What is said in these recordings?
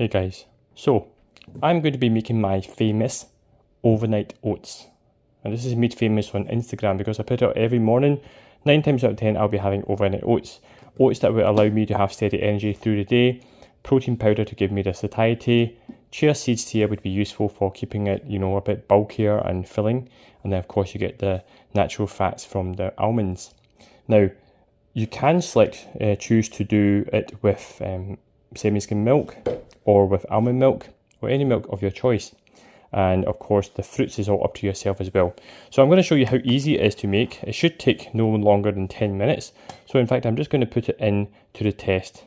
Hey guys, so I'm going to be making my famous overnight oats. And this is made famous on Instagram because I put it out every morning. 9 times out of 10 I'll be having overnight oats. Oats that will allow me to have steady energy through the day. Protein powder to give me the satiety. Chia seeds here would be useful for keeping it, a bit bulkier and filling. And then of course you get the natural fats from the almonds. Now, you can choose to do it with semi-skim milk or with almond milk or any milk of your choice, and of course the fruits is all up to yourself as well. So I'm going to show you how easy it is to make. It should take no longer than 10 minutes. So in fact I'm just going to put it in to the test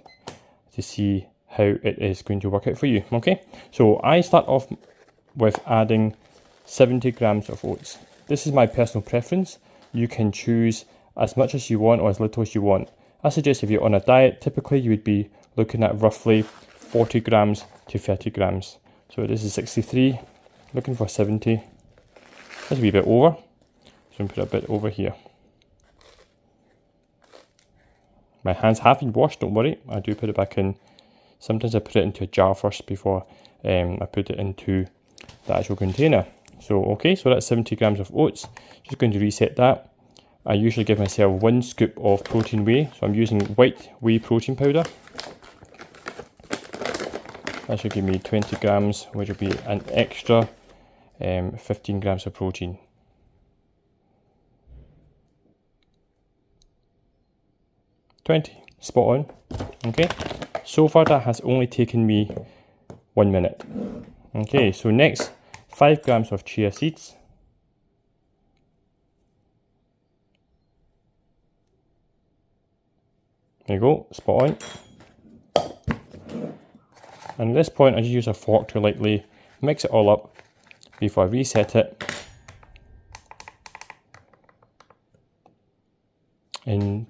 to see how it is going to work out for you. Okay, so I start off with adding 70 grams of oats. This is my personal preference. You can choose as much as you want or as little as you want. I suggest if you're on a diet, typically you would be looking at roughly 40 grams to 30 grams. So this is 63, looking for 70. That's a wee bit over, so I'm going to put a bit over here. My hands have been washed, don't worry. I do put it back in. Sometimes I put it into a jar first before I put it into the actual container. So okay, so that's 70 grams of oats. Just going to reset that. I usually give myself 1 scoop of protein whey, so I'm using white whey protein powder. That should give me 20 grams, which will be an extra 15 grams of protein. Spot on. Okay, so far that has only taken me 1 minute. Okay, so next 5 grams of chia seeds. There you go, spot on. And at this point I just use a fork to lightly mix it all up before I reset it. And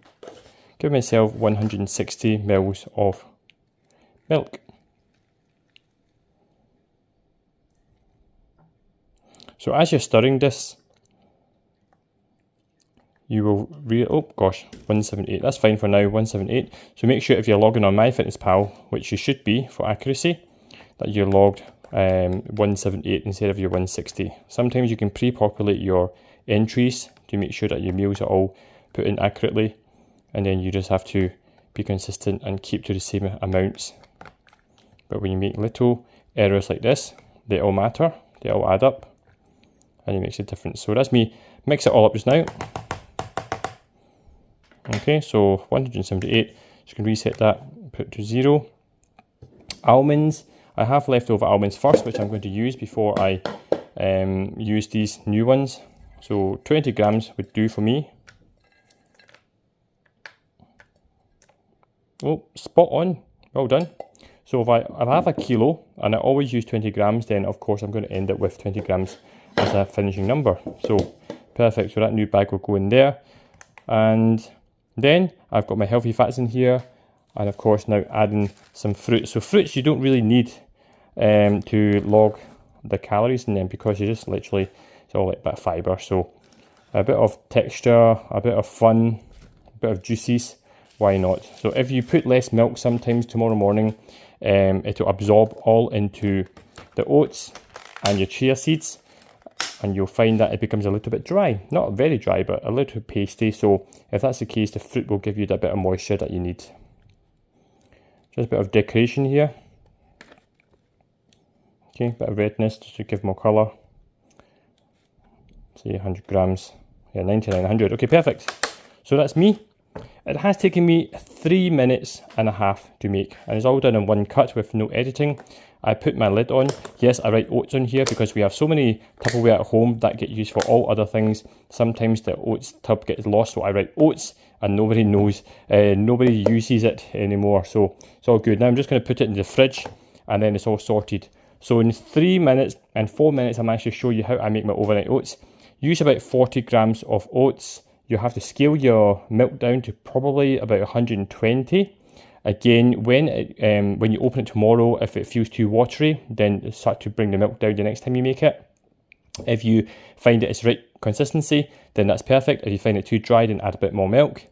give myself 160 ml of milk. So as you're stirring this, you will 178, that's fine for now, 178. So make sure if you're logging on MyFitnessPal, which you should be for accuracy, that you're logged 178 instead of your 160. Sometimes you can pre-populate your entries to make sure that your meals are all put in accurately, and then you just have to be consistent and keep to the same amounts. But when you make little errors like this, they all matter, they all add up, and it makes a difference. So that's me, mix it all up just now. Okay, so 178, just going to reset that, put it to 0. Almonds, I have leftover almonds first, which I'm going to use before I use these new ones. So 20 grams would do for me. Oh, spot on, well done. So if I have a kilo and I always use 20 grams, then of course I'm going to end up with 20 grams as a finishing number. So perfect, so that new bag will go in there. And then I've got my healthy fats in here, and of course now adding some fruit. So fruits you don't really need to log the calories in them, because you just literally, it's all like a bit of fibre. So a bit of texture, a bit of fun, a bit of juices, why not? So if you put less milk sometimes tomorrow morning, it'll absorb all into the oats and your chia seeds, and you'll find that it becomes a little bit dry. Not very dry, but a little pasty. So if that's the case, the fruit will give you that bit of moisture that you need. Just a bit of decoration here. Okay, bit of redness just to give more colour. Say 100 grams. Yeah, 99, 100. Okay, perfect. So that's me. It has taken me 3 minutes and a half to make, and it's all done in one cut with no editing. I put my lid on. Yes, I write oats on here because we have so many Tupperware at home that get used for all other things. Sometimes the oats tub gets lost, so I write oats and nobody knows, nobody uses it anymore. So it's all good. Now I'm just going to put it in the fridge and then it's all sorted. So in 3 minutes and 4 minutes, I'm actually show you how I make my overnight oats. Use about 40 grams of oats. You have to scale your milk down to probably about 120. Again, when you open it tomorrow, if it feels too watery, then start to bring the milk down the next time you make it. If you find it's right consistency, then that's perfect. If you find it too dry, then add a bit more milk.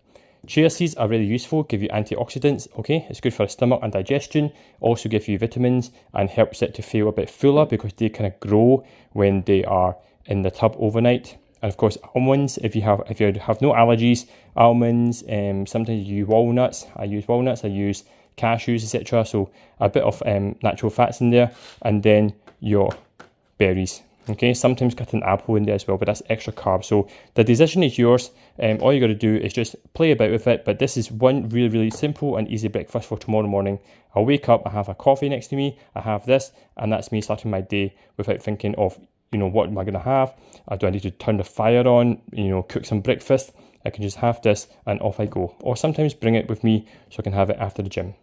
Chia seeds are really useful, give you antioxidants, okay? It's good for the stomach and digestion, also give you vitamins and helps it to feel a bit fuller because they kind of grow when they are in the tub overnight. And of course, almonds, if you have no allergies, almonds, sometimes you use walnuts. I use walnuts, I use cashews, etc. So a bit of natural fats in there, and then your berries. Okay, sometimes cut an apple in there as well, but that's extra carbs. So the decision is yours. All you got to do is just play about with it. But this is one really, really simple and easy breakfast for tomorrow morning. I'll wake up, I have a coffee next to me, I have this, and that's me starting my day without thinking of, what am I going to have? Do I need to turn the fire on, cook some breakfast? I can just have this and off I go. Or sometimes bring it with me so I can have it after the gym.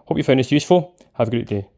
Hope you found this useful. Have a great day.